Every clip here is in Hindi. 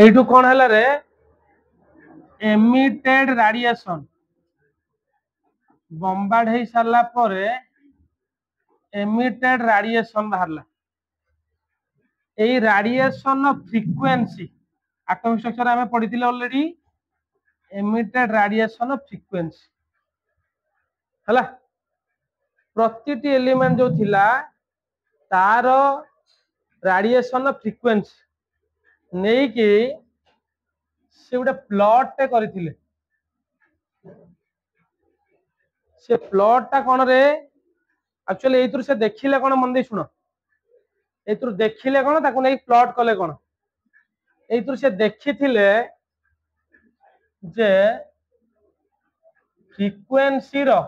एठू कौन है रे एमिटेड रेडिएशन बम्बार्ड हो सारा पर एमिटेड रेडिएशन बाहरला रेडिएशन फ्रिक्वेंसी एटॉमिक स्ट्रक्चर आम पढ़ी ऑलरेडी एमिटेड रेडिएशन फ्रिक्वेंसी है प्रति एलिमेंट जो थिला तार रेडिएशन फ्रिक्वेंसी नहीं कि से गोटे प्लॉट टे करथिले से प्लॉट टा कौन रे एक्चुअली एथुर से देखिले कौन मन दे सुनो एथुर देखिले कौन ताकू नहीं प्लॉट कले कौन एथुर से देखिथिले जे फ्रिक्वेंसी रो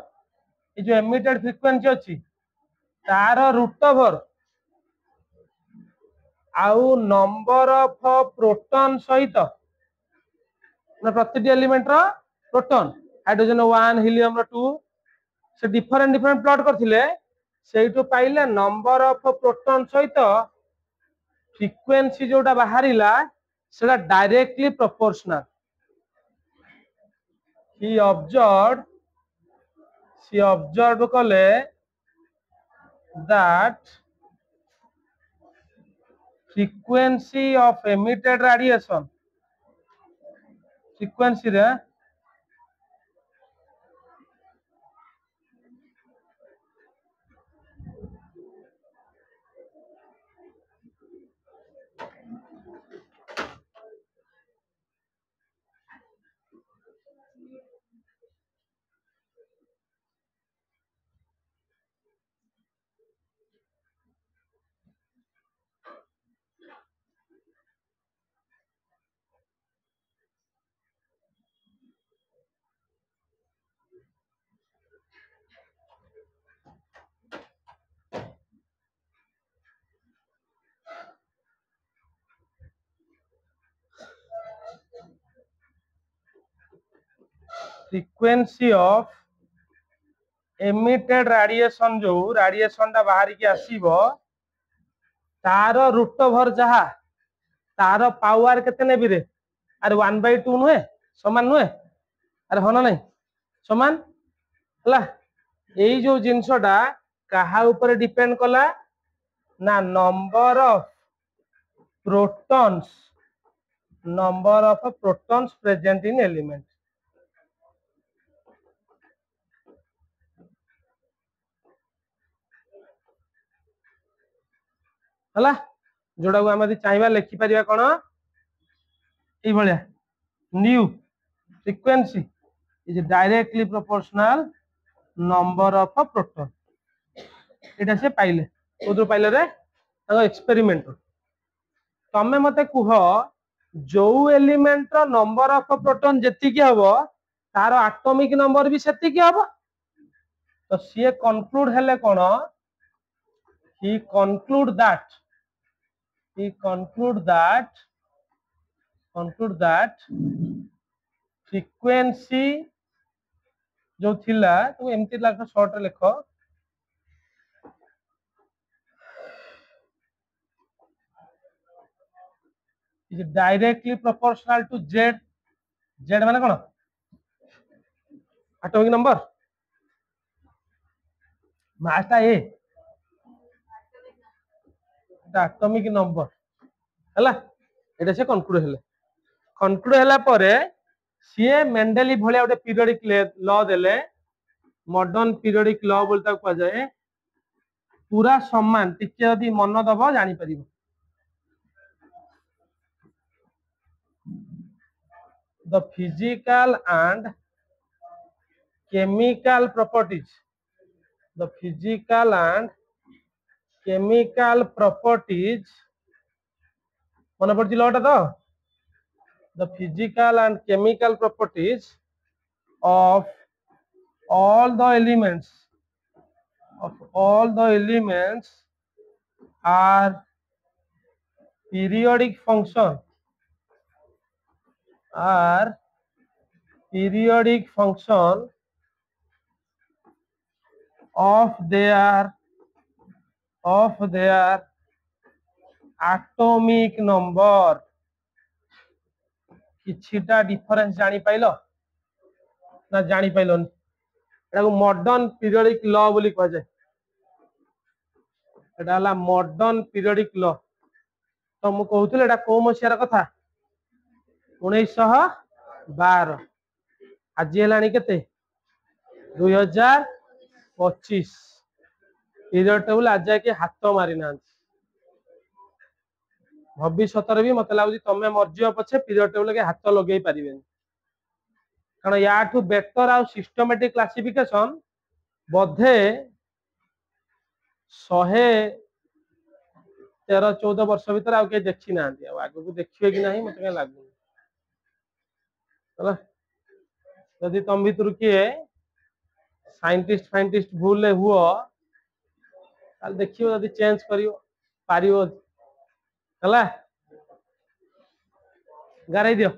ये जो एमिटेड फ्रिक्वेंसी अछि तार रूट ओवर आउ नंबर ऑफ प्रोटॉन सहित प्रति एलिमेंट रो प्रोटॉन हाइड्रोजन 1 हीलियम रो 2 से डिफरेंट डिफरेंट प्लॉट करथिले सेइटो पाइले नंबर ऑफ प्रोटॉन सहित फ्रिक्वेंसी जोटा बाहरिला सेटा डायरेक्टली प्रोपोर्शनल he observed कले that frequency of emitted radiation frequency रे frequency of emitted radiation जो radiation टा बाहर की आसीबो तार रूट ओवर जहा तार पावर केते नेबी रे अरे 1/2 नुहे समान नुहे अरे होना नहीं समान हला एई जो जिंसटा कहा ऊपर डिपेंड कला ना number of protons present in element हला जोड़ा को हम चाहिए लिखि परिया कोन ए भलिया new frequency is directly proportional number of proton एटा से पाइले कोदरो पाइले रे ताको एक्सपेरिमेंट तमे मते कुह जो एलिमेंट रो नंबर ऑफ प्रोटॉन जेति की हबो तार एटॉमिक नंबर भी सेति की हबो तो सी कंक्लूड हेले कोन he conclude that frequency जो थिला तो एमती लाख शॉर्ट रे लिखो is directly proportional to z माने कोन एटॉमिक नंबर मास ए एटॉमिक नंबर हला एटा से कंक्लूड हला परे सीए मेंडेली भलिया गोटे पीरियोडिक लॉ देले मॉडर्न पीरियोडिक लॉ बोलता को जाए पूरा समान टिके यदि मन दबो जानि परिबो the physical and chemical properties मन पड़ती लॉटा तो the physical and chemical properties of all the elements are periodic function of their atomic number किछिटा डिफरेंस जानी पाइलो ना जानी पाइलोनी एटा को मॉडर्न पीरियोडिक लॉ बोली कह जाए एटा हला मॉडर्न पीरियोडिक लॉ तो मु कहूतले एटा को मसियार कथा 1912 आज हेलानी केते 2025 पीरियड टेबल आज जाके हाथ मारी ना भविष्य भी मत लगुच तुम मर्जी पछे पीरियड टेबल के हाथ लगे पारे कारण या बेटर आउ सिस्टमेटिक क्लासिफिकेशन बोधे 113-14 वर्ष भीतर आउ के देखी ना आगु को देखिए कि नहीं मत लगुन जदि तुम भीतर किए साइंटिस्ट फाइंटिस्ट भूल हुआ देखियो जदि चेंज करियो पारियो हला गारे दियो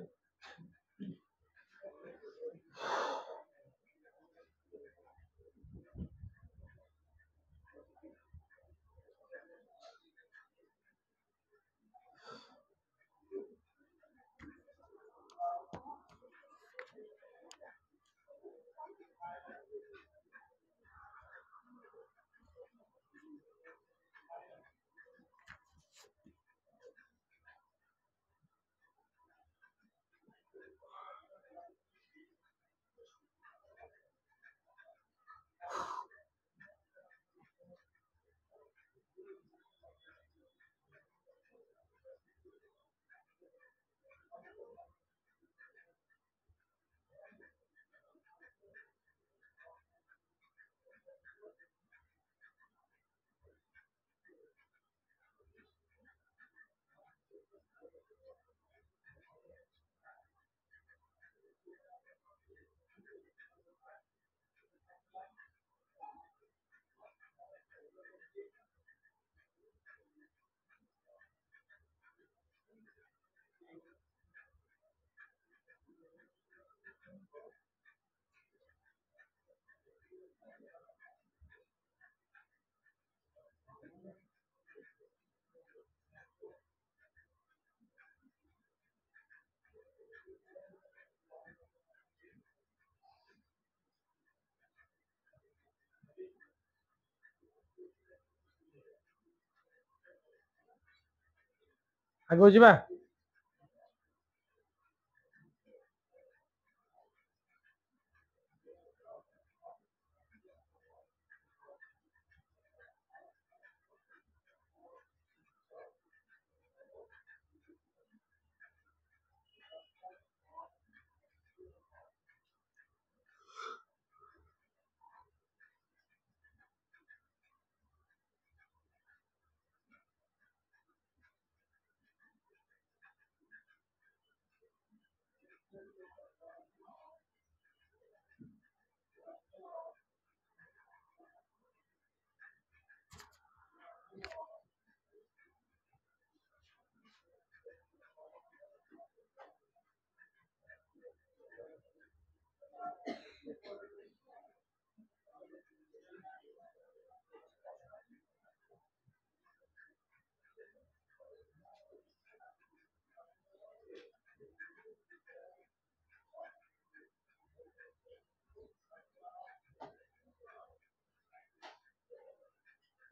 आगो जीवा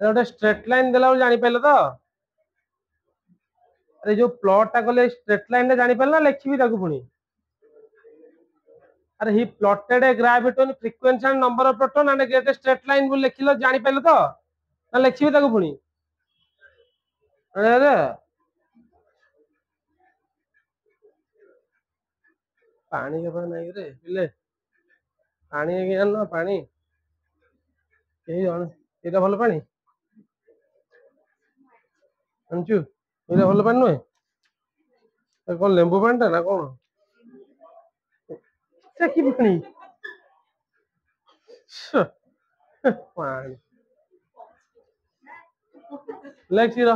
गोटे स्ट्रेट लाइन देला जानी पाइल तो अरे जो प्लॉट टा कले स्ट्रेट लाइन रे जानी पाइल ना लिखिबी ताकू पुनी अरे he plotted a graph between frequency and number of proton and get a straight line बोल लिखिलो जानी पाइल तो ना लिखिबी ताकू पुनी अरे अरे पानी के नहीं रे पिले पानी के आन पानी केही जण एटा भल पानी आनचु एटा भल पानी नुहे कौन लेंबू पानी टा ना कौन से की पानी पानी लेक्सी रो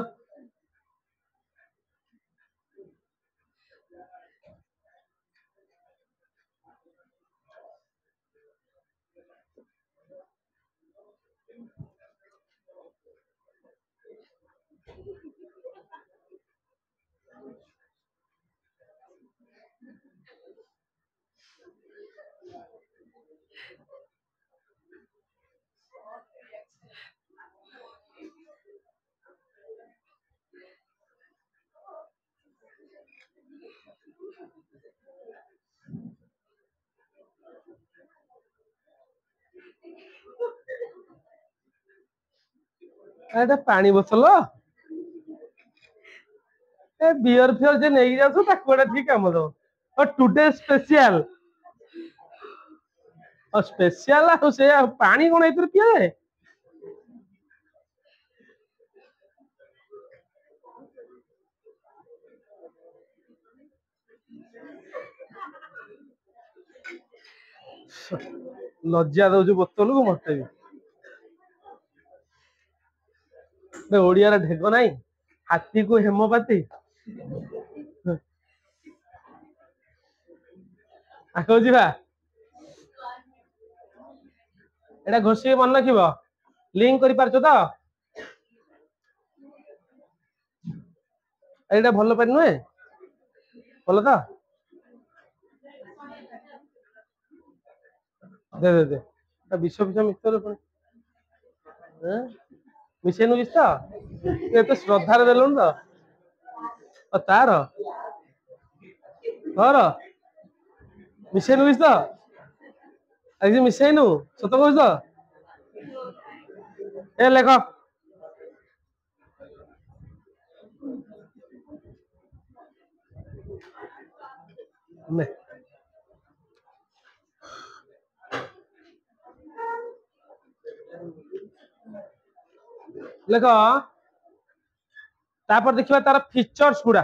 ଏଟା ପାଣି ବୋତଲ ए बियर फियर जे नहीं जाऊ ताको एटा ठीक काम दो और टुडे स्पेशल और स्पेशल आ से पानी कोन एतिर पिए लज्जा दउछु बोतल को मते भी ओडिया रे ढेग नाही हाथी को हेमोपाथी आको जिबा एटा घोषी मन रखिबो लिंक करि पारछो त एटा भलो पानी नुए भलो त दे दे दे विश्व विश्व मित्र पुणी मिसेनु किस तो एते श्रद्धार देलुन तो तार घर मिसेनु किस तो आज मिसेनु सत कहू तो ए लेख ने लेख तापर देखिबा तार फीचर्स गुडा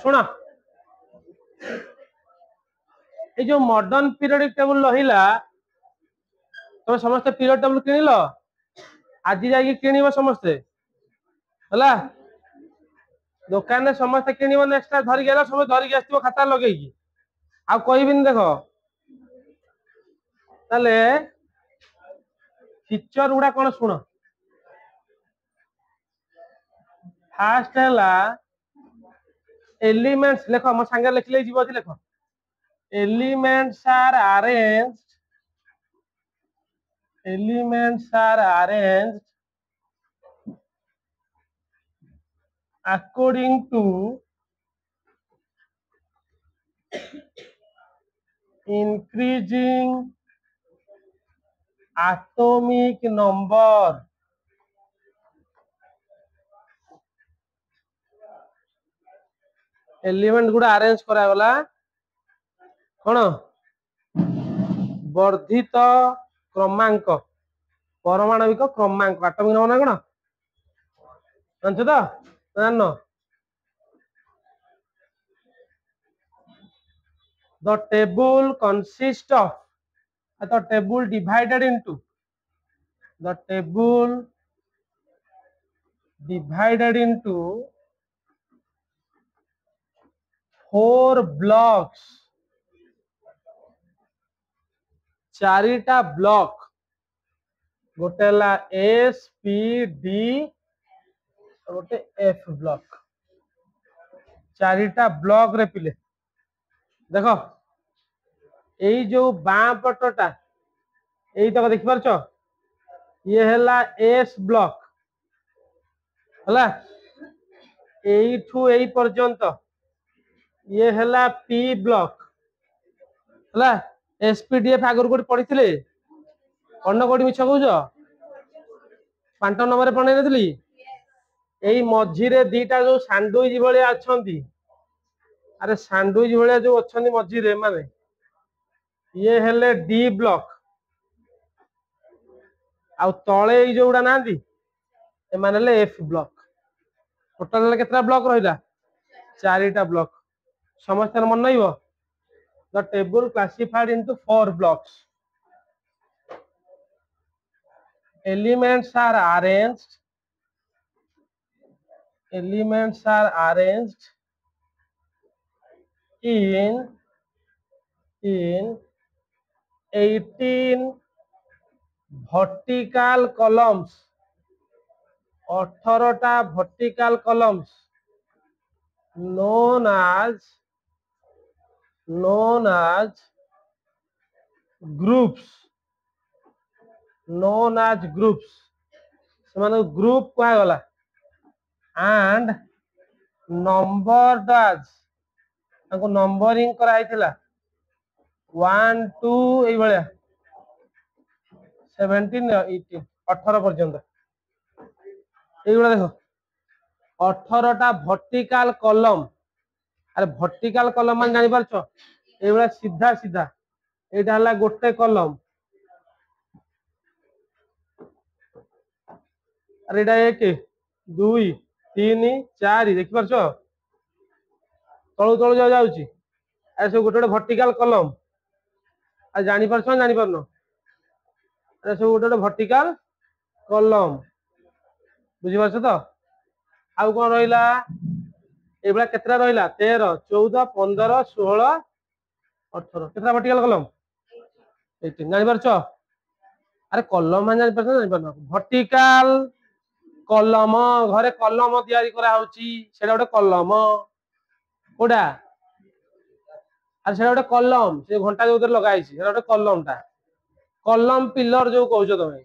सुना ये जो मॉडर्न पीरियडिक टेबल रहिला तुम समस्त पीरियड टेबल किनिलो आज जाई किनिबो समस्ते हला दुकान में समस्त किनिबो नेक्स्ट धरि गेला सब धरि आस्तिबो खाता लगेगी आ कहबिन देखो ताले फीचर गुडा कोन सुनो फास्ट हैला एलिमेंट्स लेखो मो संगे लिखले जीवो छी लेखो elements are arranged according to increasing atomic number element गुडा अरेंज करा गला कोन वर्धित क्रमांक परमाणविक क्रमांक एटॉमिक नंबर ना कोन जानछ तो जानो the table consists of the table divided into 4 blocks चारिटा ब्लॉक गोटेला एस पी डी गोटे एफ ब्लॉक चारिटा ब्लॉक रे पिले देखो एई जो बाँ पटटा एई तक देखि परछो ये हैला एस ब्लॉक हला एइठू एई पर्यंत ये हैला पी ब्लॉक हला एसपीडीएफ आगर कोडी पढिथिले अन्न कोडी मिछ कहूजो 5 नंबर पढै नथली एई मझी रे दीटा जो सैंडविच भलिया अछंती अरे सैंडविच भलिया जो अछंती मझी रे माने ये हेले डी ब्लॉक आ तळे ई जोडा नांदी ए मानेले एफ ब्लॉक टोटल केतरा ब्लॉक रहिला चारिटा ब्लॉक समस्त मन नइबो the table classified into 4 blocks elements are arranged in 18 vertical columns 18 टा vertical columns known as groups known as groups से ग्रुप कहा गला and numbered as नंबरिंग कराइथिला 1 2 एई भलिया 17 18 18 पर्यंत एइगुला देखो 18 टा वर्टिकल कॉलम अरे वर्टिकल कॉलम मान जानि परछो एइगुला सीधा सीधा एटा हला गोटे कॉलम अरे एटा 1 2 3 4 देखि परछो तळु तळु जाउची अरे सब गोटे वर्टिकल कॉलम आ जानि परछो जानि परनो अरे सब गोटे वर्टिकल कॉलम बुझी परछो तो आउ कोन रहिला एबला केतरा रहिला 13 14 15 16 18 केतरा वर्टिकल कॉलम 18 जानि परछो अरे कॉलम मान जानि परछो जानि परनो वर्टिकल कॉलम घरे कॉलम तयारी करा होची सेडा गोटे कॉलम कोडा अरे सेडा गोटे कॉलम से घंटा जो उधर लगाई छी सेडा गोटे कॉलम टा कॉलम पिलर जो कहउछो तमे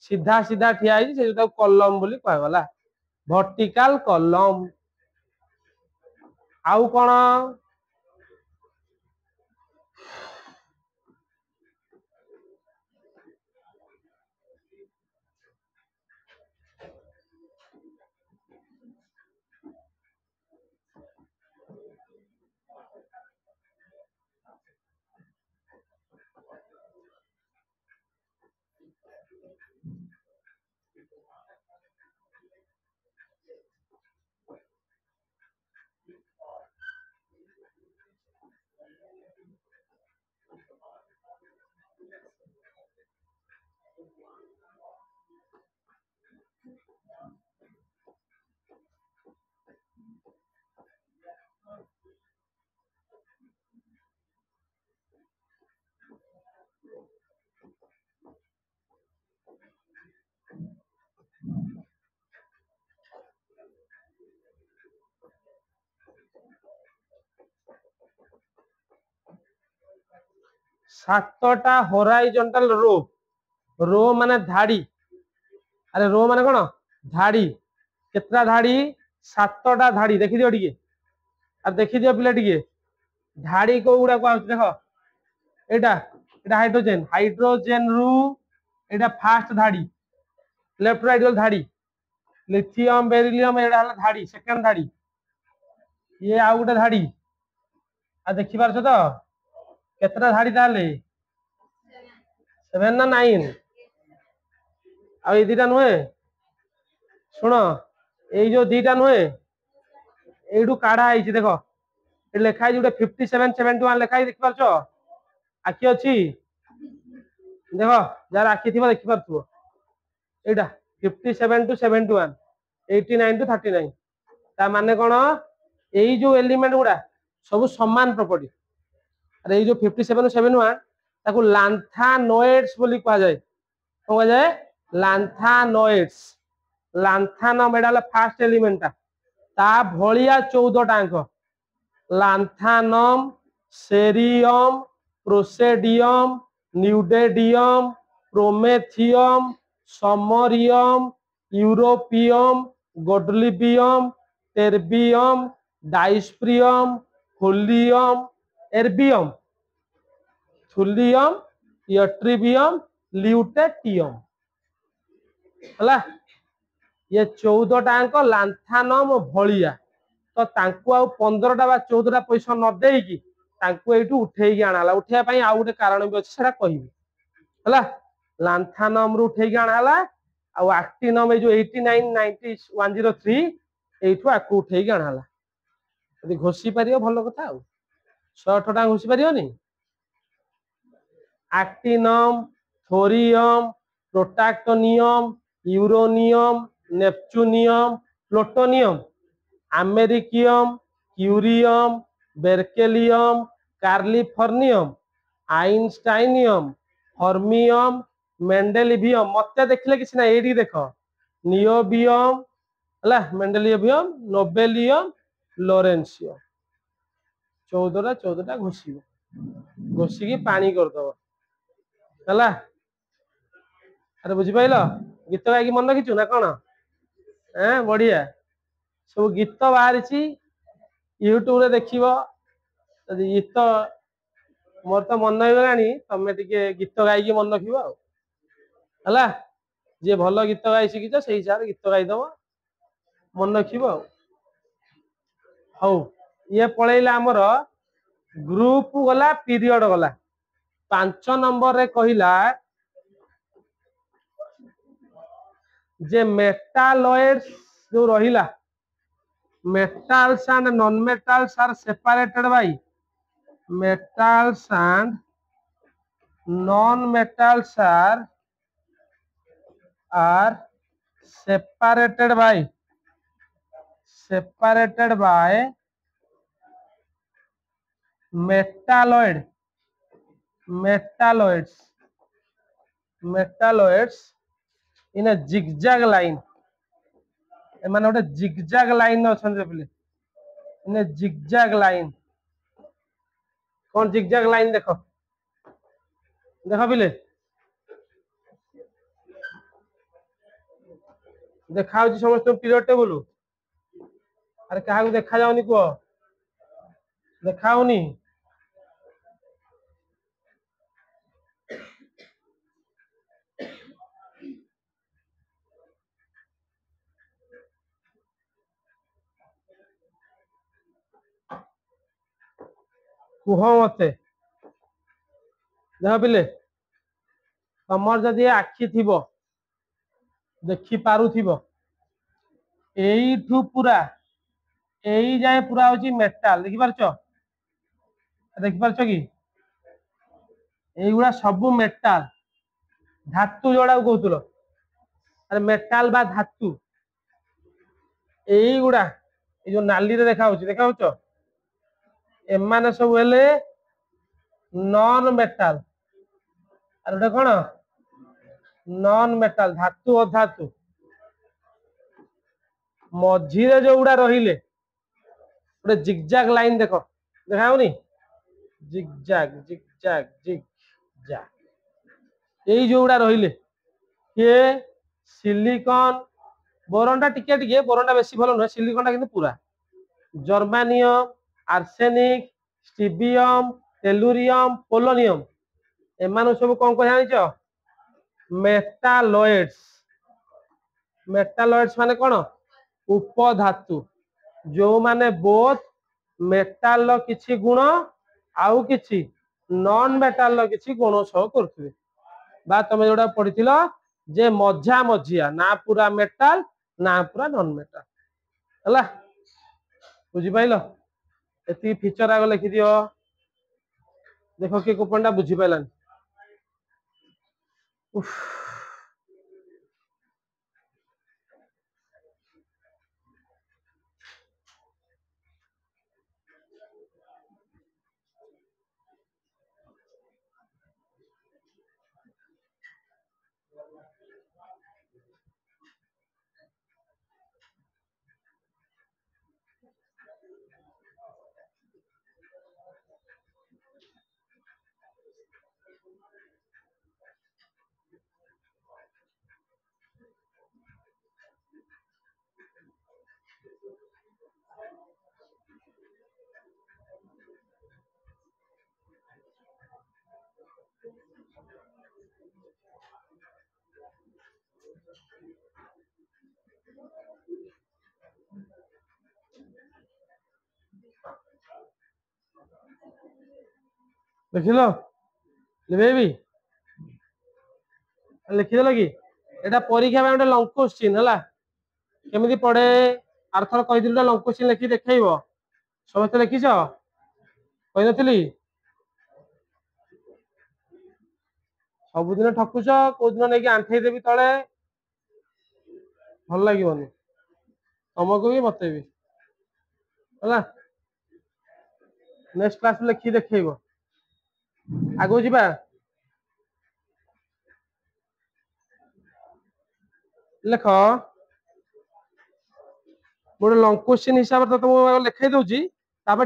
सीधा सीधा ठिया आई से जो कॉलम बोली कहगला वर्टिकल कॉलम आउ कोन 7टा हॉराइजॉन्टल रो रो माने धाड़ी अरे रो माने कोन धाड़ी केतरा धाड़ी 7टा धाड़ी देखि दियो टिके आ देखि दियो पिला टिके धाड़ी को गुडा को आउछ देखो एटा एटा हाइड्रोजन हाइड्रोजन रु एटा फर्स्ट धाड़ी लेफ्ट राइट वाला धाड़ी लिथियम बेरिलियम एटा हला धाड़ी सेकंड धाड़ी ये आ गुडा धाड़ी आ देखि पारछो तो केतरा धाड़ी ताले 7 ना 9 आ ए दीटा नुहे सुनो ए जो दीटा नुहे एडू काढा आइछि देखो ए लेखा आइछि उडे 57 71 लेखा आइ देखि पारछो आखि अछि देखो जार आखि थिबा देखि पारथुओ एडा 57 टू 71 89 टू 39 ता माने कोन एई जो एलिमेंट गुडा सब समान प्रॉपर्टी अरे ये जो 57 71 ताको लांथानोइड्स बोली कहा जाए कौन कहा जाए लांथानोइड्स लांथानम एडा फर्स्ट एलिमेंट ता भलिया 14 टांक lanthanum cerium praseodymium neodymium promethium samarium europium gadolinium terbium dysprosium holmium erbium thulium ytterbium lutetium हला ये 14 टांक लांथानम भलिया तो तांकु आ 15 टा बा 14 टा पैसा न देई की तांकु एटू उठेई की आनाला उठेया पई आ गुटे कारण भी अछि सेटा कहिबी हला लांथानम रु उठेई की आनाला आ एक्टिनम ए जो 89 90 103 एठू आकु उठेई की आनाला यदि घोसी परियो भलो कथा आ 108 टा घोसी परियोनी actinium thorium protactinium uranium neptunium plutonium americium curium berkelium californium einsteinium fermium mendelevium मते देखले किछ ना एडी देखो नियोबियम हला मेंडेलिवियम नोबेलियम लोरेंसियम 14 टा घोसी की पानी कर दो हला अरे बुझी पाइल गीत गायकी मन रखिचु ना कौन बढ़िया सब गीत बाहरी यूट्यूब रे देखियो गीत मोर तो मन हो गलानी तमे टिके गीत गायकी मन रखिबो हला जे भल गीत गाई शिखिच से हिसाब रे गीत गाईदब मन रखिबो हौ ये पळैला हमर ग्रुप गला पीरियड गला 5 नंबर रे कहिला जे मेटालॉइड्स जो रहिला metals and non-metals are separated by metals and non-metals are separated by metalloids in a zigzag line एमाने गोटे जिगजैग लाइन अच्छा पे इन जिगजैग लाइन कौन जिगजैग लाइन देख देख पिले देखा समस्त पीरियड टेबल अरे क्या देखा जाऊनी कह देखाऊनी कुह मते देख पिले तमर जदि आखि थी देखी पारुथिबो एठू पूरा एई जाए पूरा होची मेटाल देखि पारछ कि एगुड़ा सब मेटाल धातु जोड़ा कहतुल अरे मेटाल बा धातु एगुड़ा जो नाली रे देखा एमाने सब हेले नॉन मेटाल अरे गोटे कौन नॉन मेटाल धातु अधातु मझीरे जो गुड़ा रहिले गोटे जिगजैग लाइन देखाऊनी जिगजैग जिगजैग जिगजैग यही जो गुड़ा रहिले ये सिलिकॉन बोरनटा टिके टिके बोरनटा बेसी भलो न सिलिकॉनटा किंतु पूरा जर्मानियम आर्सेनिक स्टिबियम टेलुरियम पोलोनियम एमान सब कौन कह जानिछ मेटालॉइड्स माने कौन उपधातु जो माने बोथ मेटाल रो किछि गुण आउ किछि नॉन मेटाल रो किछि गुण सह करथि बा तमे जोडा पढिथिलो जे मझा मझिया ना पूरा मेटाल ना पूरा नॉन मेटाल हला बुझी पाइलो एती फीचर आगो लिखि दियो देखो के कोपनटा बुझी पाइलानी उफ देखिलो बेबी लिखिदेल कि एटा परीक्षा में गोटे लंग क्वेश्चन है केमी पढ़े आरथर कही लंग क्वेश्चन लिखि देखब समस्त लिखिछ कही नी सबुदिन ठकुच कौ दिन नहीं आंठे देवी तले भल लगे तुमको भी मत भी है नेक्स्ट क्लास लिखि देखब आगो जी लेख गोटे लंग क्वेश्चन हिसाब से तुमको लिखाई दूसरी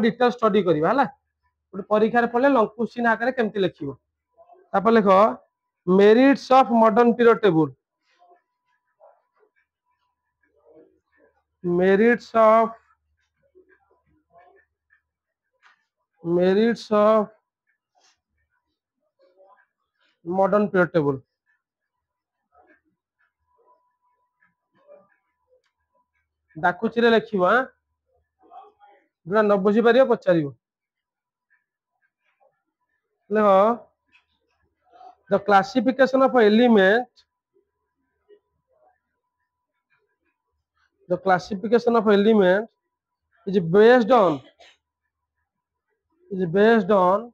डिटेल स्टडी करवा है गोटे परीक्षा पढ़ले लंग क्वेश्चन आकार केमती लिख लेख Merits of modern period table. Merits of modern period table. डाकुचिरे लिखिबा जोड़ा न बुझी पारियो पचारियो देखो the classification of element is based on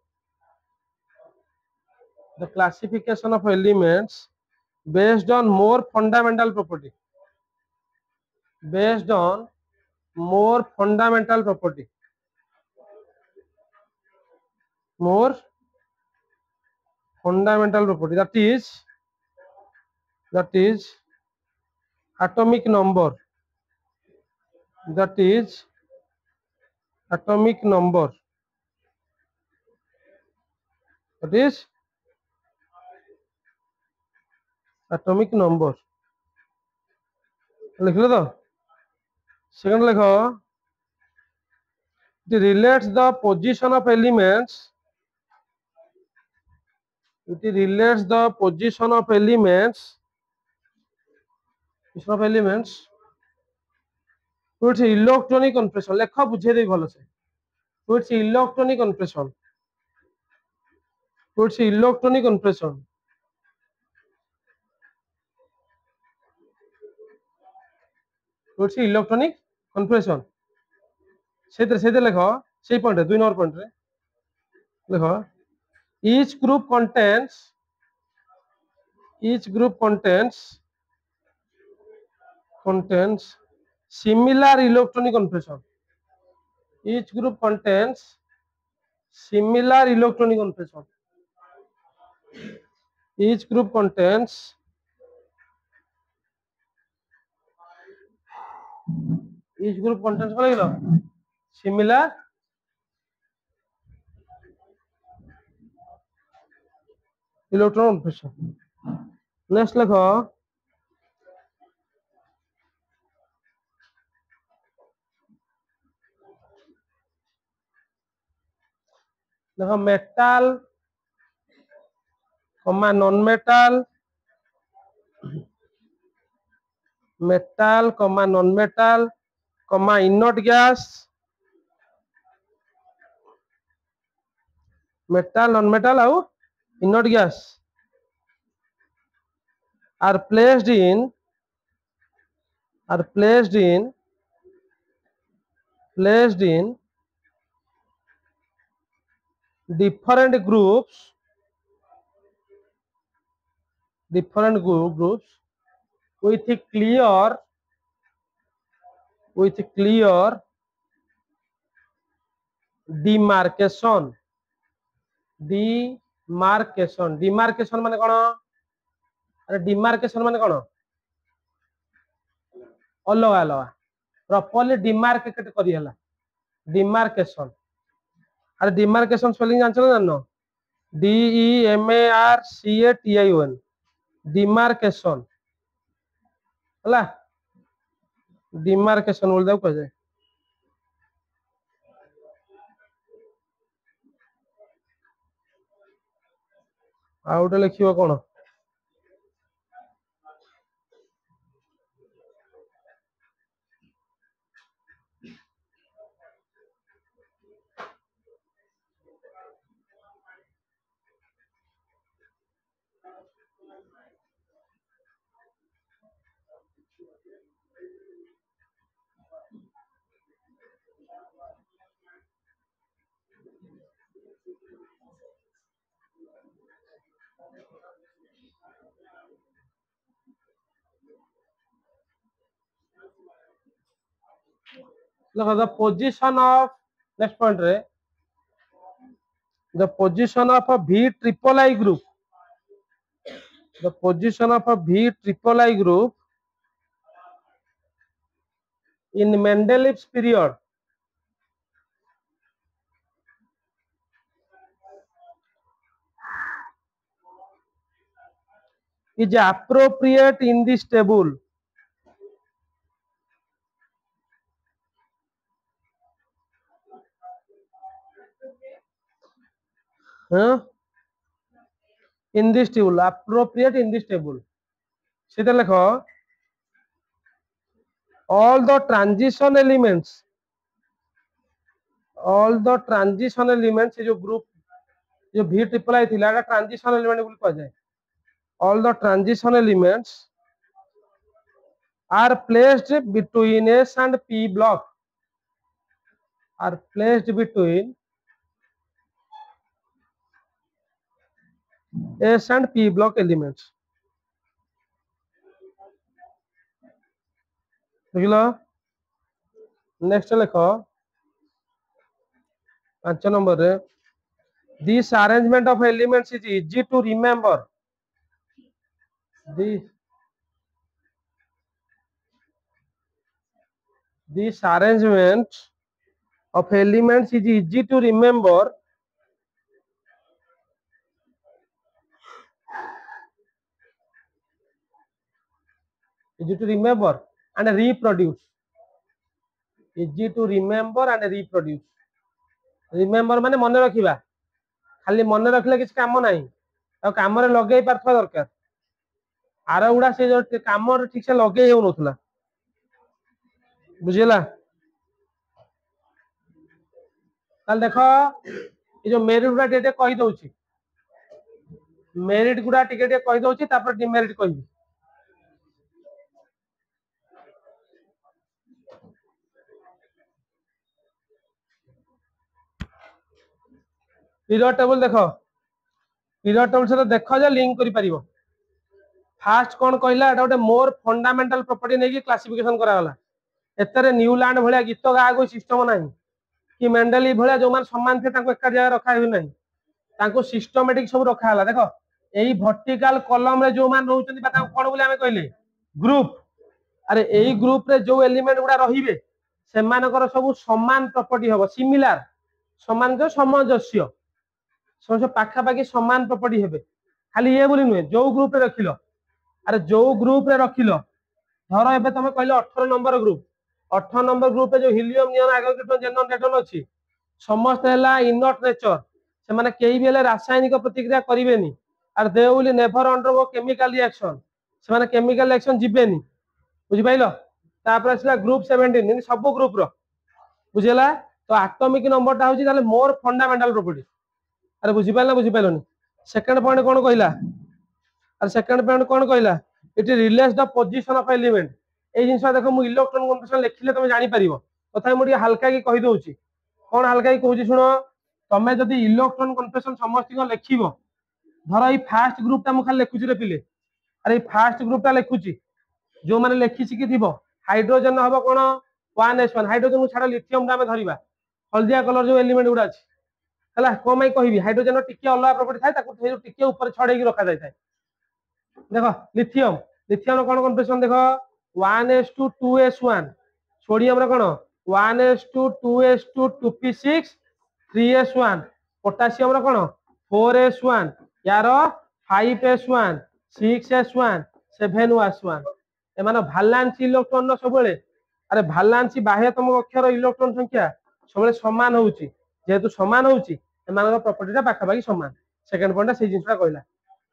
the classification of elements based on more fundamental property based on more fundamental property more fundamental property that is atomic number that is atomic number that is atomic number लिख लो तो सेकंड लिखो it relates the position of elements to its electronic configuration लेखा बुझे दे भलो से to its electronic configuration से लिखो से पॉइंट है 2 नंबर पॉइंट रे लिखो each group contains similar electronic configuration each group contains similar electronic configuration each group contains what is similar electron configuration next लिखो metal non metal non metal inert gas metal non metal और inert gas are placed in different groups with clear demarcation माने कोन अरे डिमार्केशन माने कोन अलग अलग प्रॉपर्ली डिमार्केट करी हला डिमार्केशन अरे डिमार्केशन स्पेलिंग जान चलो जानो DEMARCATION डिमार्केशन हला डिमार्केशन बोल दो कह जाए आउट लिखियो कोन look at the position of next point रे the position of a V triple I group in Mendeleev's period is appropriate in this table. Huh? In this table, appropriate in this table. সেটা লেখো all the transition elements ये जो ग्रुप जो V ट्रिपल आई थिला ट्रांजिशन एलिमेंट बोली कह जाए all the transition elements are placed between S and P block are placed between S and P block elements. बुझलो नेक्स्ट लिखो 5 नंबर रे this arrangement of elements is easy to remember. This arrangement of elements is easy to remember and reproduce. Easy to remember and reproduce. Remember माने मन रखिबा खाली मन रखले किछ काम नाही आ काम रे लगेई पारथवा दरकार आर उडा से जो काम रे ठीक से लगेई हेउ नथुला बुझिला ताल देखो ये जो मेरिट गुडा टेटे कहि दउची मेरिट गुडा टिके कहि दउची तापर डिमेरिट कहिबी पीरियड टेबल देखो पीरियड टेबल से देखो जे लिंक करि परिबो फास्ट कोन कहला एटा गोटे मोर फंडामेंटल प्रॉपर्टी नै कि क्लासिफिकेशन करा गला एतरे न्यूलैंड भलिया गीत गा को सिस्टम नाही कि मेंडली भलिया जो मान समान थे ताको एक जगह रखा हुई नाही ताको सिस्टमैटिक सब रखा हला देखो एई वर्टिकल कॉलम रे जो मान रहउचंदी बा ताको कोन बोले हमें कहले ग्रुप अरे एई ग्रुप रे जो एलिमेंट गुडा रहिबे से मानकर सब समान प्रॉपर्टी हबो सिमिलर समान जो सामंजस्य सब पाखा पाखी समान प्रॉपर्टी हेबे खाली ये बोली नुहे जो ग्रुप रे रखिलो अरे जो ग्रुप रे रखिलो धर एबे तमे कहले 18 नंबर ग्रुप 18 नंबर ग्रुप रे जो हीलियम नियन आगोन जेनन डेटन अछि समस्त हैला इनर्ट नेचर से माने केही बेले रासायनिक प्रतिक्रिया करिवेनी आर they will never undergo chemical reaction से माने केमिकल रिएक्शन जिबेनी बुझि पाइलो तापर असला ग्रुप 17 सब ग्रुप रो बुझिला तो एटॉमिक नंबर ता होची ताले मोर फंडामेंटल प्रॉपर्टी अरे बुझि पाइलोनी सेकंड पॉइंट कोन कहला अरे सेकंड पॉइंट कोन कहला it relates the position of element ए जिंस देखो मु इलेक्ट्रॉन कन्फर्मेशन लिखिले तुम जानि परिबो तथा मु हल्का की कहि दउची कोन हल्का की कहूची सुनो तमे जदी इलेक्ट्रॉन कन्फर्मेशन समस्त को लिखिबो धर ई फर्स्ट ग्रुप ता मु खाली लिखुची रे पिले अरे ई फर्स्ट ग्रुप ता लिखुची जो माने लिखि सिकी थिबो हाइड्रोजन हबो कोन 1s1 हाइड्रोजन छाड़ लिथियम दा में धरिबा हल्दिया कलर जो एलिमेंट गुडा अछि हला को माई कहिबी हाइड्रोजन टिके अलग प्रॉपर्टी थाए ताको थेरु टिके ऊपर छड़े की रखा जाय थाए देखो लिथियम लिथियम कोन कन्फर्मेशन देखो 1s2 2s1 सोडियम रे कोन 1s2 2s2 2p6 3s1 potassium रे कोन 4s1 यार 5s1 6s1 7s1 ए माने वैलेंस इलेक्ट्रॉन नो सबले अरे वैलेंस बाह्यतम कक्षर इलेक्ट्रॉन संख्या सबले समान होउची जेहेतु समान होउची ए मानक प्रॉपर्टीटा पाखा पाखी समान सेकंड पॉइंट से जिंसटा कहला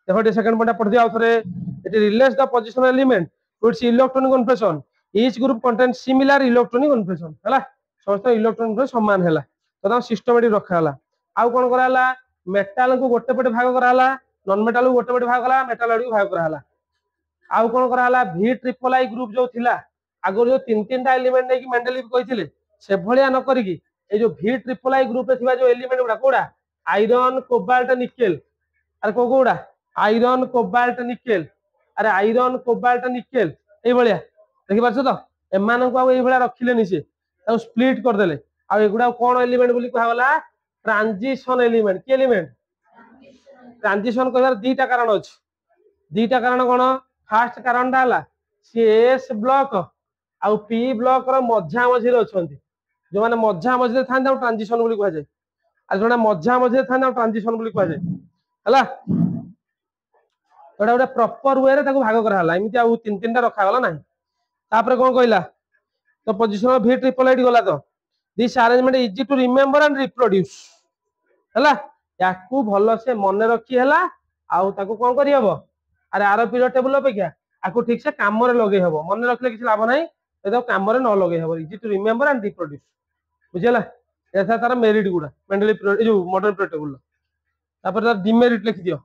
देखो टे सेकंड पॉइंट पढ़ दिया आउथरे it relates the position element to its electronic configuration each group contain similar electronic configuration हला समस्त इलेक्ट्रॉन रो समान हला तो ता सिस्टमैटिक रखा हला आउ कोन करा हला मेटल को गोटे पटे भाग करा हला नॉन मेटल को गोटे पटे भाग करा मेटल को भाग करा हला आउ कोन करा हला V ट्रिपल आई ग्रुप जो थिला आगो जो तीन तीन टा एलिमेंट नै कि मेंडलीव कहिथिले से भलिया न करी कि ए जो V ट्रिपल आई ग्रुप रे थिबा जो एलिमेंट गुडा कोडा आयरन कोबाल्ट निकेल अरे को कोडा आयरन कोबाल्ट निकेल अरे आयरन कोबाल्ट निकेल ए भलिया देखि पाछो तो एमान को आ ए भलिया रखिले नि से ता स्प्लिट कर देले आ एगुडा कोन एलिमेंट बोली कहला ट्रांजिशन एलिमेंट के एलिमेंट ट्रांजिशन कहबार दीटा कारण अछि दीटा कारण कोन फर्स्ट कारण डाला सी एस ब्लॉक आ पी ब्लॉक रो मझा मझिरे अछंती जो माने मझा मझिरे थान ता ट्रांजिशन बोली कहै जाय आ जोना मझा मझिरे थान ता ट्रांजिशन बोली कहै जाय हला एटा गोटे प्रॉपर वे रे ताको भाग करा हला एमिति आ तीन तीनटा रखा गला नाही तापर कोन कहला तो position of v triple head गला तो this arrangement easy to remember and reproduce हला याकू भलो से मन रखी हला आउ ताको कोन करी हबो अरे आरो पीरियड टेबल अपेक्षा आकू ठीक से काम रे लगे हबो मन रखले किछ लाभ नाही एतो काम रे न लगे हबो easy to remember and reproduce बुझला ऐसा तार मेरिट गुडा मेंटली पीरियड जो मॉडर्न पीरियड टेबल तापर तार डिमेरिट लिख दियो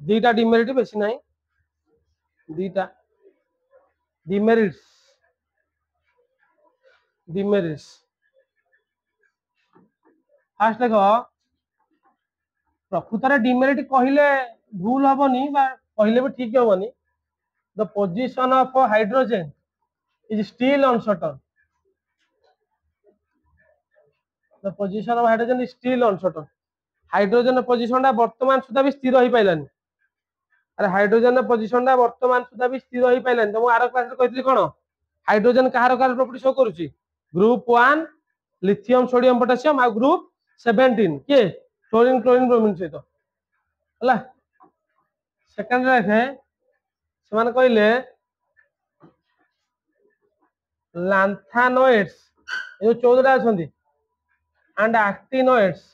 दीटा डिमेरिट बेसी नाही दीटा डिमेरिट्स डिमेरिट्स फास्ट देखो प्रकृतर डिमेरिट कहले भूल हबनी बा कहले भी ठीक हबनी the position of hydrogen is still uncertain the position of hydrogen is still uncertain hydrogen position वर्तमान सुधा भी स्थिर हो पाइलानी अरे हाइड्रोजन पोजीशन वर्तमान सुधा भी स्थिर हो पाइलानी तुम आर क्लास कहती कौन हाइड्रोजन कहार कहार प्रॉपर्टी शो करुच्ची ग्रुप 1 लिथियम सोडियम पोटेशियम आ ग्रुप 17 के फ्लोरीन क्लोरीन ब्रोमीन सहित हला सेकंड रखे समान कहले लैंथानोइड्स ये 14 टा अछंती and actinoids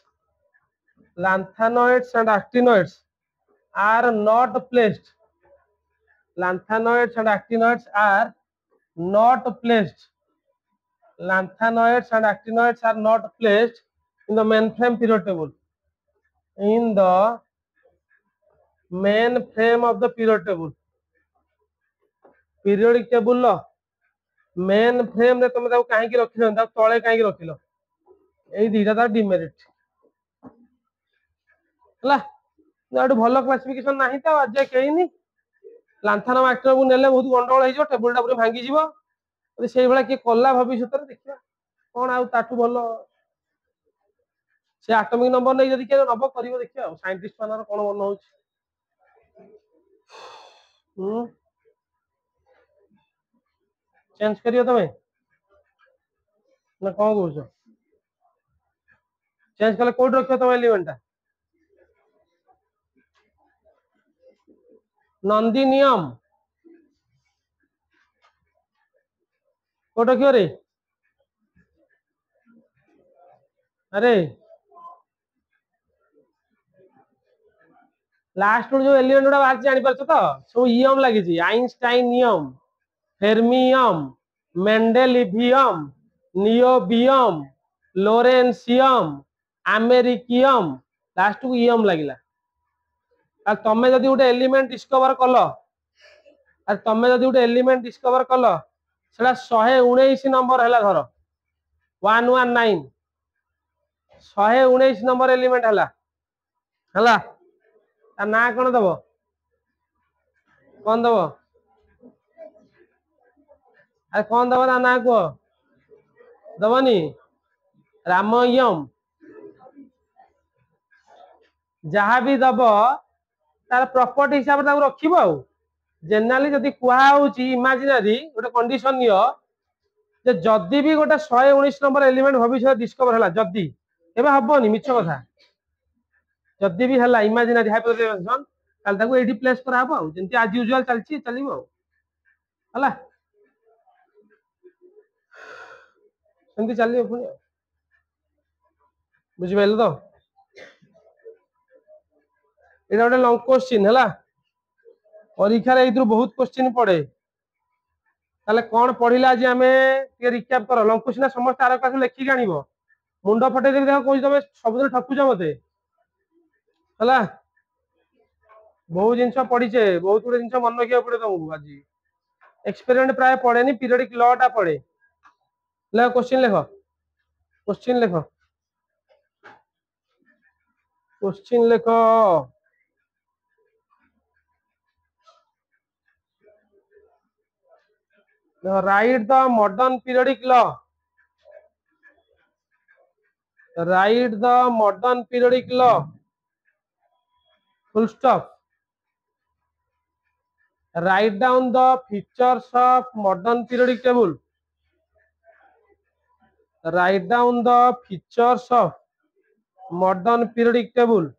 lanthanoids and actinoids are not placed lanthanoids and actinoids are not placed lanthanoids and actinoids are not placed in the mainframe period table in the mainframe of the period table periodic table low mainframe रे तुम ताको काहे की रखिलो ताको तळे काहे की रखिलो एई दीटा तार डिमेरिट हला ना भलो क्लासिफिकेशन नाही त आज केइनी लांथाना मास्टर को नेले बहुत गंडगोल हो टेबुलटा पूरा भांगी जीव से भाई किए कला भविष्य देखा कौन आउ ताठू भल से आटमिक नंबर नहीं जब किए नब कर देखिए साइंटिस्ट मान कौन मन हो चेंज करियो तमें ना कौन कौच चेंज कले कौट रख तुम एलिमेंटा नंदिनियम कौट रखियो रे अरे लास्ट जो एलिमेंट गुड़ा बाहर जानी पारछ तो सब इयम लगी आइंस्टाइन नियम फेर्मियम मेंडेलिवियम नियोबियम लोरेंसियम अमेरिकियम लास्ट को इयम लगिला तमें जदि गोटे एलिमेंट डिस्कवर कल और तमें जदि गोटे एलिमेंट डिस्कवर कल से 119 नंबर है धर 119 119 नंबर एलिमेंट है ना कौन दब कौन दब अरे कौन दब ता ना कह दबनी रामयम जहाँ भी दब तार प्रॉपर्टी हिसाब से रखिबो जनरली जदि कुआउची इमेजिनरी गोटे कंडीशन नियो जे जदि भी गोटे 119 नंबर एलिमेंट भविष्य डिस्कवर हला जदि एबे हबनी मिछ कथा जदि भी हला इमेजिनरी हाइपोथेसिस ताल ताको एडी प्लेस करा हबो जेंति आज यूजुअल चलची चलिबो हला सेंति चलिबो पुनी बुझि पाइल तो एटा गोटे लॉन्ग क्वेश्चन है परीक्षा बहुत क्वेश्चन पड़े ताले कौन पढ़िला आज आम रिक्याप कर लॉन्ग क्वेश्चन समस्त आर क्लास लिखिक आन मुंड फटे देवी देख कौन तुम सब ठकुच मत है बहुत जिन पढ़ीचे बहुत गुड जिन मन रखा पड़े तुमको आज एक्सपेरिमेंट प्राय पड़े पीरियडिक लॉ टा पड़े क्वेश्चन लिख क्वेश्चन लिख क्वेश्चन लिख write the modern periodic law. Write the modern periodic law. Full stop. Write down the features of modern periodic table. Write down the features of modern periodic table.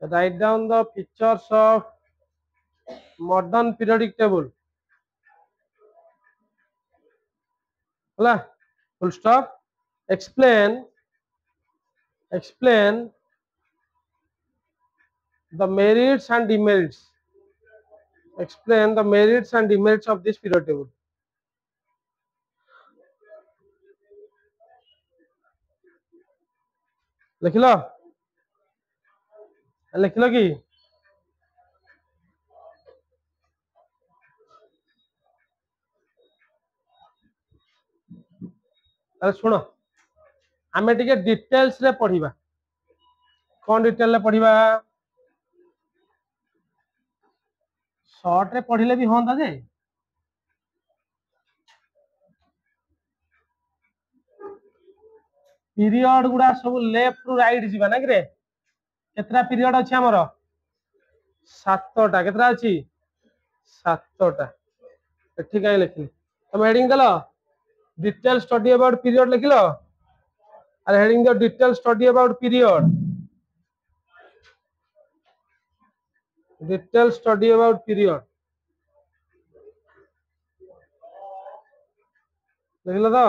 write down the features of modern periodic table. Hala, full stop. Explain the merits and demerits. Explain the merits and demerits of this periodic table. लिखिलो लिखिलो कि अरे सुनो आमे टिके डिटेल्स रे पढ़िबा कौन डिटेल रे पढ़िबा शॉर्ट रे पढ़िले भी होंदा जे पीरियड गुडा सब लेफ्ट टू राइट जीवा ना कि रे केतरा पीरियड अछि हमर सातटा केतरा अछि सातटा एठी काई लिखली तुम हेडिंग देलो डिटेल स्टडी अबाउट पीरियड लिखिलो अरे heading the detail study about period detail study about period लिखिलो तो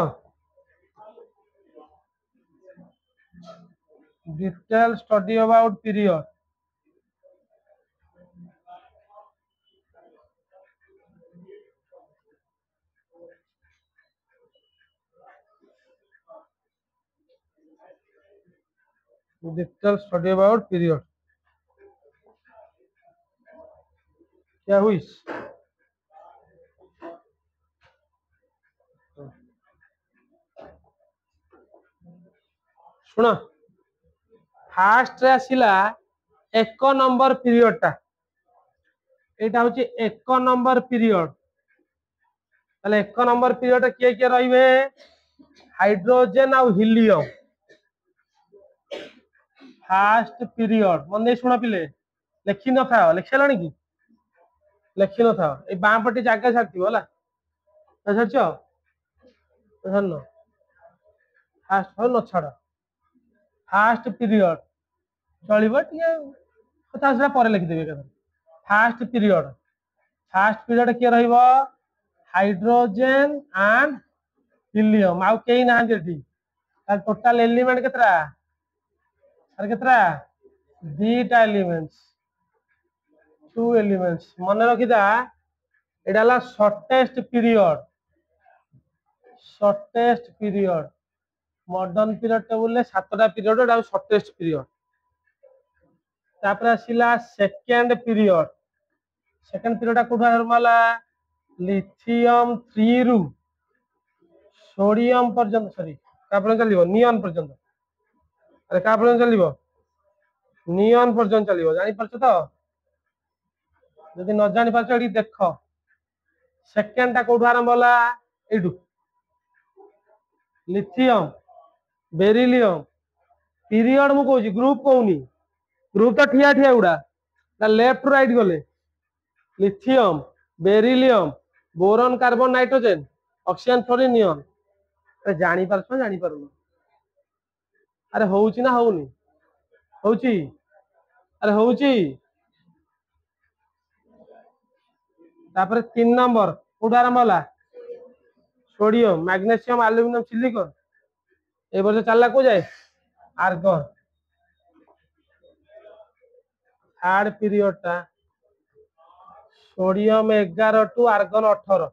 detail study about period detail study about period क्या हुई सुनो फास्ट रे आसिला एक नंबर पीरियड टा एटा होची एक नंबर पीरियड ताले एक नंबर पीरियड किए किए रहिबे हाइड्रोजन और हीलियम फास्ट पीरियड मन दे सुना पिले लिखि न था लिखलानी की लिखि न था ए बाम पटी जागा छाड़तिबो होला छाड़छो छाड़नो फास्ट हो न छाड़ फास्ट पीरियड चलिबो टिके कथा से पर लिखि देबे कथा फास्ट पीरियड के रहिबो हाइड्रोजन एंड हीलियम आउ केही ना जेठी टोटल एलिमेंट केतरा अरे केतरा दीटा एलिमेंट्स टू एलिमेंट्स मन रखी दा एडा ला shortest period modern period table ले सातटा पीरियड एडा शॉर्टेस्ट पीरियड तापर आसिला सेकंड पीरियड कोठा हरमाला लिथियम 3 रु सोडियम पर्यंत सॉरी का पर्यंत चलिबो नियॉन पर्यंत अरे का पर्यंत चलिबो नियॉन पर्यंत चलिबो जानि परछ तो यदि न जानि परछ एडी देखो सेकंड टा कोठा आरंभ होला एडू लिथियम बेरिलियम पीरियड मु कहूची ग्रुप कहूनी ग्रुप तो ठिया ठिया उड़ा ना लेफ्ट राइट गले lithium beryllium boron carbon nitrogen oxygen fluorine neon अरे जानी परछ जानी परनो अरे होउची ना होउनी होउची अरे होउची तापर 3 नंबर कोठा आरंभ होला सोडियम मैग्नीशियम एल्युमिनियम सिलिकॉन ए वर्ष चलला को जाए आर्गन थर्ड पीरियड टा सोडियम 11 टू आर्गन 18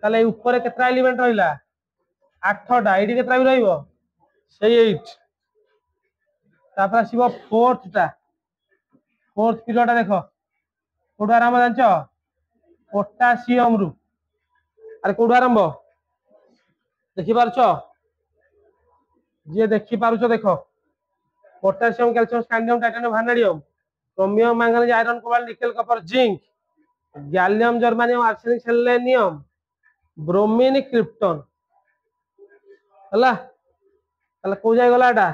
ताले ऊपर केतरा एलिमेंट रहिला 8टा एडी केतरा भी रहिबो से 8 तापर आसीबो फोर्थ पीरियड देखो कोठा आरंभ जानचो पोटासियम रु अरे कोठा आरंभ देखि पारछो जे देखि पारुछो देखो potassium calcium scandium titanium vanadium chromium manganese iron cobalt nickel copper zinc gallium germanium arsenic selenium bromine krypton हला ताले को जाय गलाटा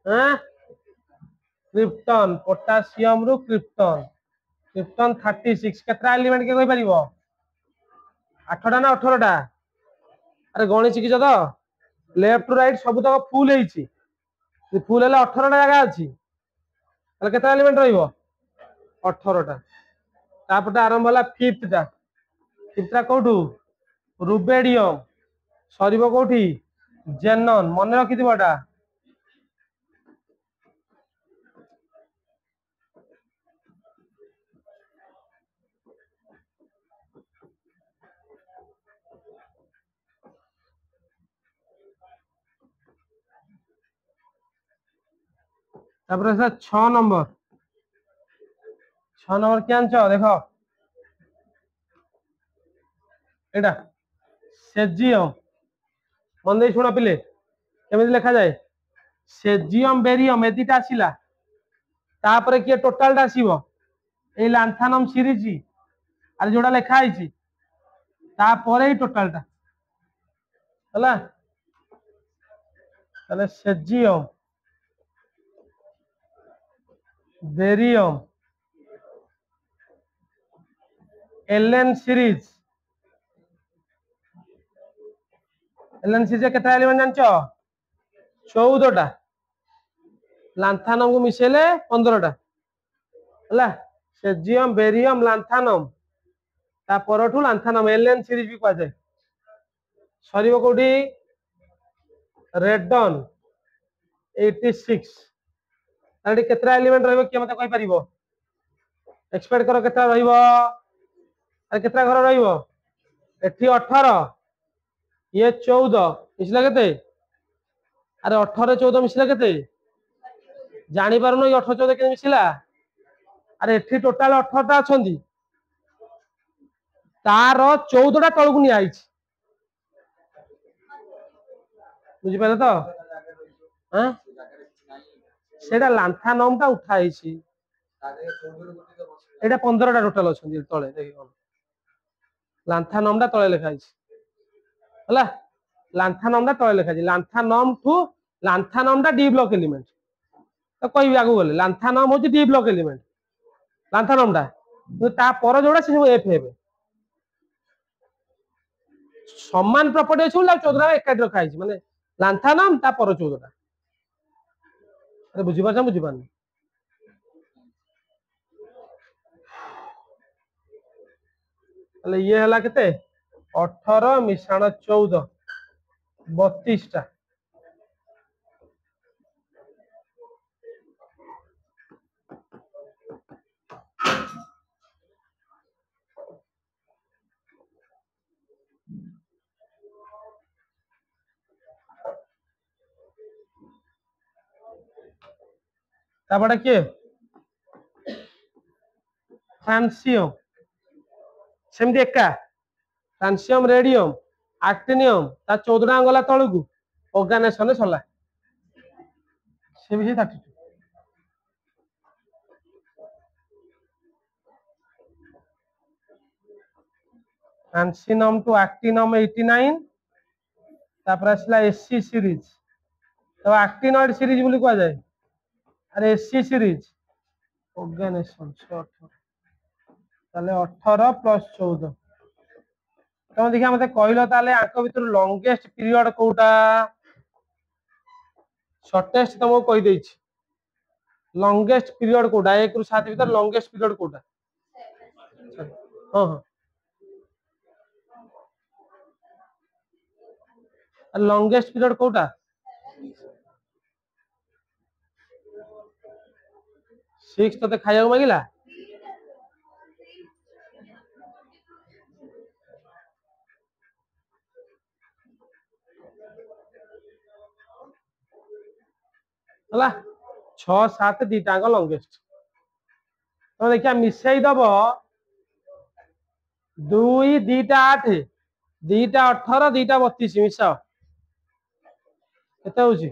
हां क्रिप्टन पोटासियम रु क्रिप्टन 36 केतरा एलिमेंट के कोइ परिबो 8टा ना 18टा अरे गणित शिखिछ तो लेफ्ट टू राइट सब तक फुल हेछि फुल है 18 टा जगह अच्छी केता एलिमेंट रहिबो 18 टा तापटे आरंभ होला फिफ्थ टा कोठू रुबेडियम सरीबो कोठी जेनन मन रखिथिबो एटा तापर 6 नंबर क्या देखो एटा सेजियम मन दे शुण पिले केमिति लिखा जाए सेजियम बेरियम एदिटा आसिला तापर किए टोटाल टा आसीबो ए लांथानम सीरीज अरे जोड़ा लिखा है तापर ही टोटाल टा हला ताले सेजियम बेरियम एलएन सीरीज केता एलिमेंट जानचो 14 टा लांथानम को मिसेले 15 टा हला सेजियम बेरियम लांथानम ता परठू लांथानम एलएन सीरीज भी कह जाए सरीबो कोठी रेडन 86 ताडी केतरा एलिमेंट रहइबो के मते कहि परिबो एक्सपेक्ट करो केतरा रहइबो अरे केतरा घर रहइबो एठी 18 ये 14 मिसला केते अरे 18 14 मिसला केते जानी पारुनो 18 14 के मिसला अरे एठी टोटल 18 टा अछंदी तार 14 टा तळकु नि आइछ बुझि पाले तो हां सेटा लांथानम टा उठाइछि एटा 15 टा टोटल अछंदी तळे देखि कोन लांथानम टा तळे लिखाइछि हला लांथानम टा तळे लिखाइछि लांथानम टू लांथानम टा डी ब्लॉक एलिमेंट तो कहबी आगु बोले लांथानम होछि डी ब्लॉक एलिमेंट लांथानम टा तो ता पर जोड़ा से सब एफ हेबे समान प्रॉपर्टी अछि ला 14 टा एकाट रखाइछि माने लांथानम ता पर 14 टा अरे बुझि पानी ये हला केते 18 मिश्रण 14 32 टा तापड़ा किए फ्रांसियम सेमती एका फ्रांसियम रेडियम एक्टिनियम ता 14 गला तळकु ऑर्गेनाइजेशन सला से भी 32 फ्रांसिनम टू एक्टिनम 89 तापर असला एससी सीरीज तो एक्टिनॉइड सीरीज बोली कह जाए अरे एससी सीरीज ऑर्गेनाइजेशन 18 ताले 18 प्लस 14 तुम देखिए मत कहल ताले आंक भीतर लॉन्गेस्ट पीरियड कोटा शॉर्टेस्ट तुमको कहि देछि लॉन्गेस्ट पीरियड कोटा 1 रु 7 भीतर लॉन्गेस्ट पीरियड कोटा हां हां लॉन्गेस्ट पीरियड कोटा 6 तते खाया मागिला हला 6 7 दीटा लॉन्गेस्ट तो देखिए मिसई दब 2 2 8 2 18 2 32 मिसाओ केते होची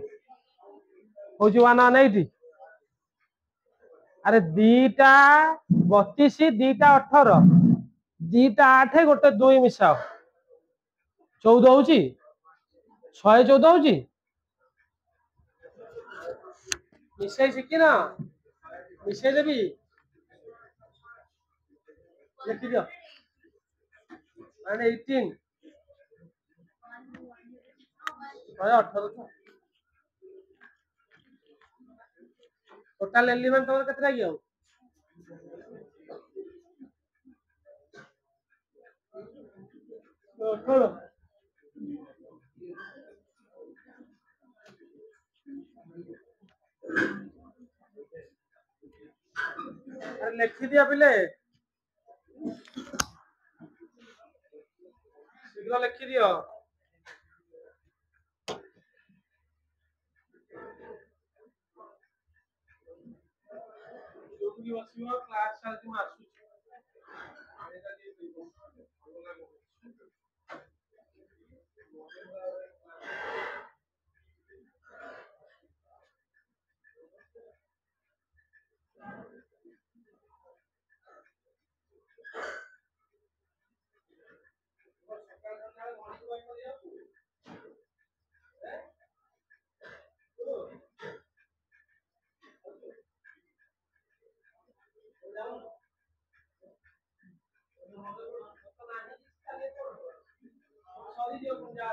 180 अरे 2 32 2 18 2 8 गोटे 2 मिसाओ 14 होची 114 होची मिसाई शिखी ना मिसाई देबी लिखि दियो 18 118 टोटल एलिमेंट तमर केतरा गियो छोड़ो अरे लिखि दिया पिले शीघ्र लिखि दियो जोगी बसियो क्लास चालती मासु सॉरी दियो गुंजा